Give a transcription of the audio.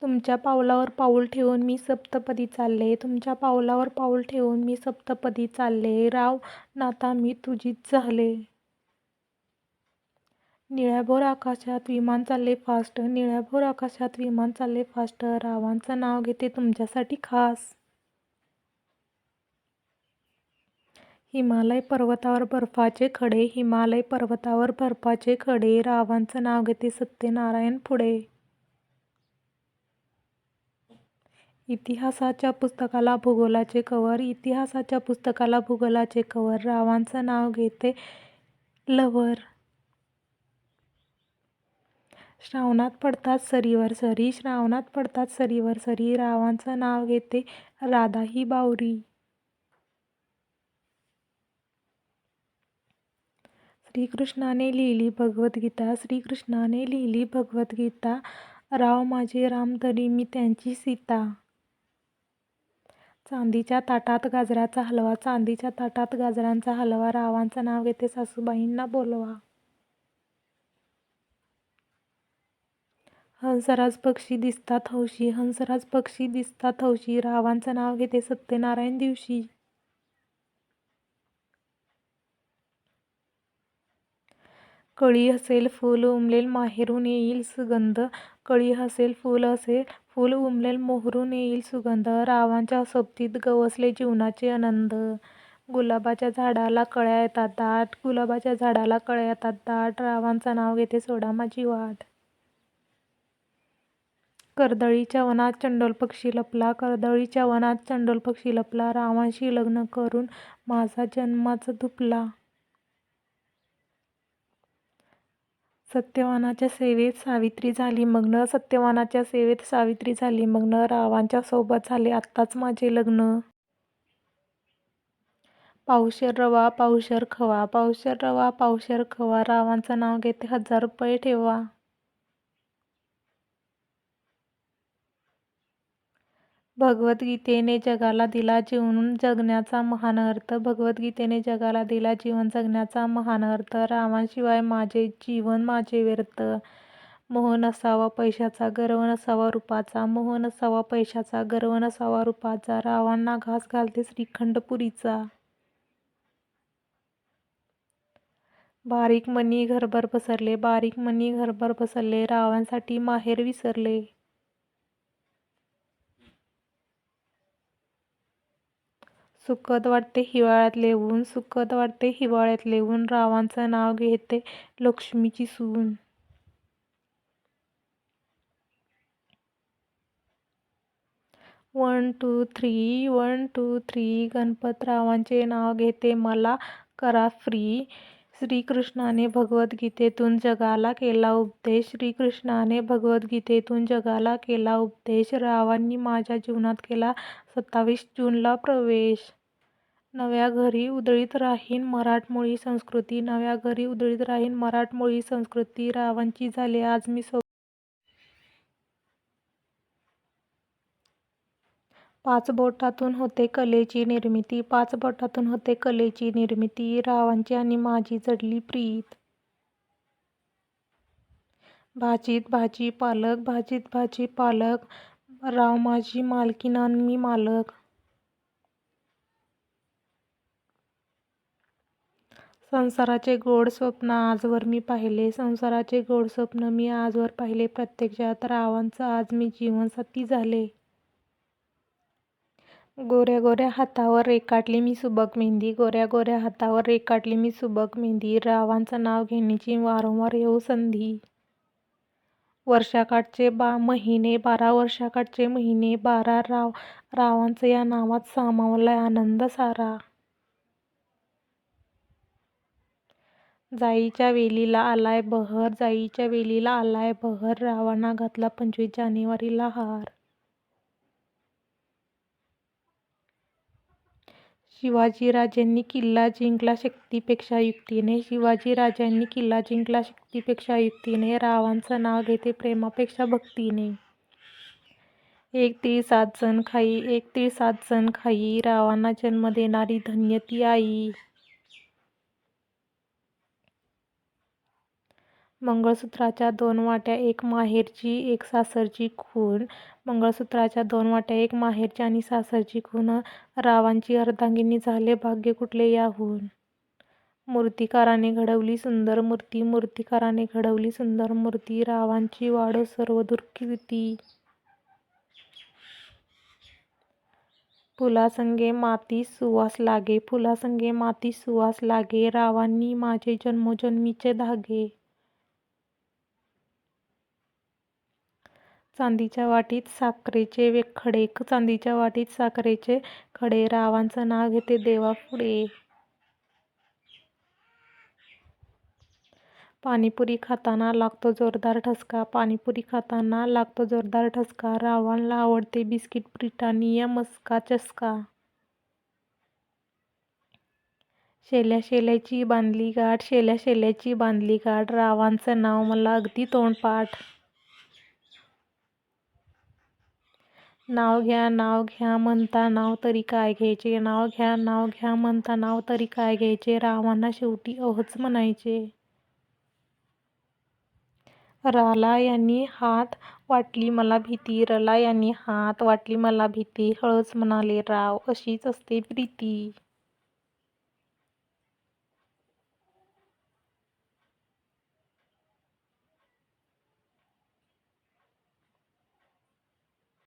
तुमच्या पावलावर पाऊल ठेवून मी सप्तपदी चालले, तुमच्या पावलावर पाऊल ठेवून मी सप्तपदी चालले, राव नाथा मी तुझीच झाले. निळ्याभोर आकाशात विमान चालले फास्ट, निळ्याभोर आकाशात विमान चालले फास्ट, रावांचं नाव घेते तुमच्यासाठी खास. हिमालय पर्वतावर बर्फाचे खडे, हिमालय पर्वतावर बर्फाचे खडे, रावांचं नाव घेते सत्यनारायण पुढे. इतिहासाच्या पुस्तकाला भूगोलाचे कवर, इतिहासाच्या पुस्तकाला भूगोलाचे कवर, रावांचं नाव घेते लवर. श्रावणात पडतात सरीवर सरी, श्रावणात पडतात सरीवर सरी, रावांचं नाव घेते राधा ही बावरी. श्रीकृष्णाने लिहिली भगवद्गीता, श्रीकृष्णाने लिहिली भगवद्गीता, राव माझे राम तरी मी त्यांची सीता. चांदीच्या ताटात गाजराचा हलवा, चांदीच्या ताटात गाजरांचा हलवा, रावांचं नाव घेते सासूबाईंना बोलवा. हंसराज पक्षी दिसतात हौशी, हंसराज पक्षी दिसतात हौशी, रावांचं नाव घेते सत्यनारायण दिवशी. कळी हसेल फूल उमलेल माहेरून येईल सुगंध, कळी हसेल फूल उमलेल मोहरून येईल सुगंध, रावांच्या सोबतीत गवसले जीवनाचे आनंद. गुलाबाच्या झाडाला कळ्या येतात दाट, गुलाबाच्या झाडाला कळ्या येतात दाट, रावांचं नाव घेते सोडा माझी वाट. कर्दळीच्या वनात चंडोल पक्षी लपला, कर्दळीच्या वनात चंडोल पक्षी लपला, रावांशी लग्न करून माझा जन्माचा धुपला. सत्यवानाच्या सेवेत सावित्री झाली मग्न, सत्यवानाच्या सेवेत सावित्री झाली मग्न, रावांच्या सोबत झाले आत्ताच माझे लग्न. पावशेर रवा पावशेर खवा, पावशेर रवा पावशेर खवा, रावांचं नाव घेते 1000 रुपये ठेवा. भगवद्गीतेने जगाला दिला जीवन जगण्याचा महान अर्थ, भगवद्गीतेने जगाला दिला जीवन जगण्याचा महान अर्थ, रावांशिवाय माझे जीवन माझे व्यर्थ. मोह नसावा पैशाचा गर्व नसावा रूपाचा, मोह नसावा पैशाचा गर्व नसावा रूपाचा, रावांना घास घालते श्रीखंड पुरीचा. बारीक मनी घरभर पसरले, बारीक मनी घरभर पसरले, रावांसाठी माहेर विसरले. सुखद वाटते हिवाळ्यातले ऊन, सुखद वाटते हिवाळ्यातले ऊन, रावांचं नाव घेते लक्ष्मीची सून. 1 2 3 1 2 3 गणपतरावांचे नाव घेते मला करा फ्री. श्रीकृष्णाने भगवद्गीतेतून जगाला केला उपदेश, श्रीकृष्णाने भगवद्गीतेतून जगाला केला उपदेश, रावांनी माझ्या जीवनात केला 27 जूनला प्रवेश. नव्या घरी उधळीत राहीन मराठमोळी संस्कृती, नव्या घरी उधळीत राहीन मराठमोळी संस्कृती, रावांची झाले आज मी सोबत. 5 बोटातून होते कलेची निर्मिती, 5 बोटातून होते कलेची निर्मिती, रावांची आणि माझी जडली प्रीत. भाजीत भाजी पालक, भाजीत भाजी पालक, राव माझी मालकीण अन मी मालक. संसाराचे गोड स्वप्न आजवर मी पाहिले, संसाराचे गोड स्वप्न मी आजवर पाहिले, प्रत्यक्षात रावांचं आज मी जीवनसाथी झाले. गोऱ्या गोऱ्या हातावर रेखाटली मी सुबक मेहंदी, गोऱ्या गोऱ्या हातावर रेखाटली मी सुबक मेहंदी, रावांचं नाव घेण्याची वारंवार येऊ संधी. वर्षाकाठचे महिने 12, वर्षाकाठचे महिने 12, रावांचं या नावात सामावलाय आनंद सारा. जाईच्या वेलीला आलाय बहर, जाईच्या वेलीला आलाय बहर, रावांना घातला 25 जानेवारीला हार. शिवाजीराजांनी किल्ला जिंकला शक्तीपेक्षा युक्तीने, शिवाजीराजांनी किल्ला जिंकला शक्तीपेक्षा युक्तीने, रावांचं नाव घेते प्रेमापेक्षा भक्तीने. 1 तीळ 7 जण खाई, 1 तीळ 7 जण खाई, रावांना जन्म देणारी धन्य ती आई. मंगळसूत्राच्या 2 वाट्या, एक माहेरची एक सासरची खूण. मंगळसूत्राच्या 2 वाट्या, एक माहेरची आणि सासरची खूण. रावांची अर्धांगिनी झाले भाग्य कुठले याहून. मूर्तिकाराने घडवली सुंदर मूर्ती, मूर्तिकाराने घडवली सुंदर मूर्ती. रावांची वाढो सर्वदूर कीर्ती. फुलासंगे मातीस सुवास लागे, फुलासंगे मातीस सुवास लागे. रावांनी माझे जन्मोजन्मीचे धागे. चांदीच्या वाटीत साखरेचे खडे, चांदीच्या वाटीत साखरेचे खडे. रावांचं नाव घेते देवापुढे. पाणीपुरी खाताना लागतो जोरदार ठसका, पाणीपुरी खाताना लागतो जोरदार ठसका. रावांना आवडते बिस्किट ब्रिटानिया मस्का चस्का. शेल्या शेल्याची बांधली गाठ, शेल्या शेल्याची बांधली गाठ. रावांचं नाव मला अगदी तोंडपाठ. नाव घ्या म्हणता नाव तरी काय घ्यायचे, नाव घ्या म्हणता नाव तरी काय घ्यायचे. रावांना शेवटी अहोच म्हणायचे. राला यांनी हात वाटली मला भीती, रला यांनी हात वाटली मला भीती. हळूच म्हणाले राव, अशीच असते प्रीती.